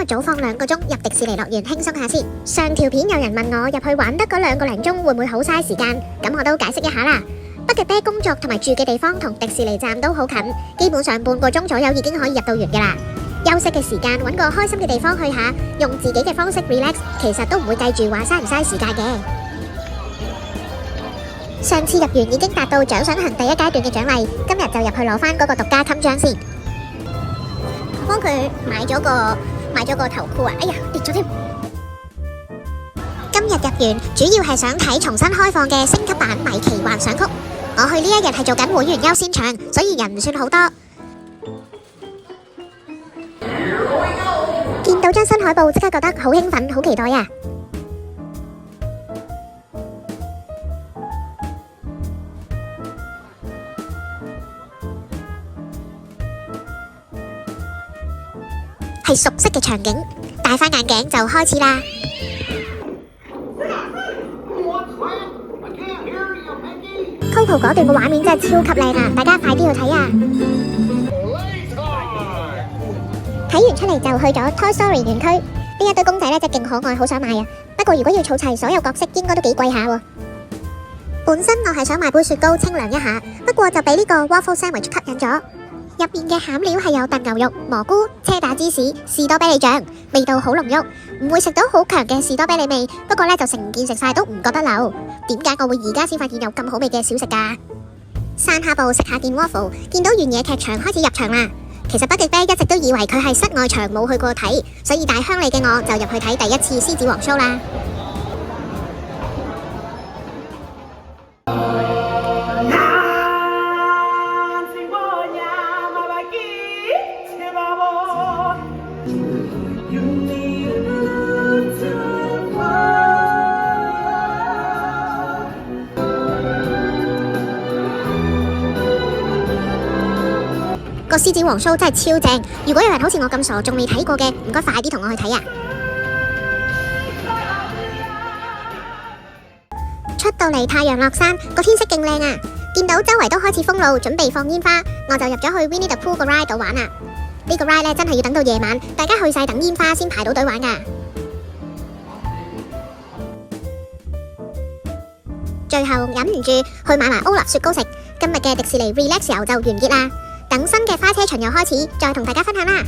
日早放2個鐘入迪士尼樂園輕鬆下先。上條片有人問我入去玩得嗰2個零鐘會唔會好嘥時間，咁我都解釋一下啦。北極啤工作同埋住嘅地方同迪士尼站都好近，基本上半個鐘左右已經可以入到園㗎啦。休息嘅時間揾個開心嘅地方去下，用自己嘅方式 relax， 其實都唔會計住話嘥唔嘥時間嘅。上次入園已經達到獎賞行第一階段嘅獎勵，今日就入去攞翻嗰個獨家襟章先。我幫佢買咗個頭箍啊！哎呀，跌咗添。今日入園主要係想睇重新開放嘅升級版米奇幻想曲。我去呢一日係做緊會員優先場，所以人唔算好多。見到張新海報，即刻覺得好興奮，好期待啊！係熟悉嘅場景，戴翻眼鏡就開始啦。Coco 嗰段嘅畫面真係超級靚啊！大家快啲去睇啊！睇完出嚟就去咗 Toy Story 園區，呢一堆公仔呢，真係勁可愛，好想買啊！不過如果要儲齊所有角色，應該都幾貴下喎。本身我係想買杯雪糕清涼一下，不過就俾呢個 Waffle Sandwich 吸引咗。入面嘅餡料係有燉牛肉、蘑菇、車打芝士、士多啤梨醬，味道好濃郁，唔會食到好強嘅士多啤梨味。不過呢，就成件食晒都唔覺得漏。點解我會而家先發現有咁好味嘅小食㗎？散下步食下件 waffle， 見到原野劇場開始入場啦。其實北極啤一直都以為佢係室外場，冇去過睇，所以大鄉里嘅我就入去睇第一次獅子王 show 啦。個獅子王 show 真係超正，如果有人好似我咁傻仲未睇過嘅，唔該快啲同我去睇啊！出到嚟太陽落山，個天色勁靚啊！見到周圍都開始封路，準備放煙花，我就入咗去 Winnie the Pooh 個 ride 度玩啊！呢個 ride 咧真係要等到夜晚，大家去晒等煙花先排到隊玩噶。最後忍唔住去買埋歐立雪糕食，今日嘅迪士尼 Relax 遊就完結啦。等新嘅花車巡遊開始，再同大家分享啦！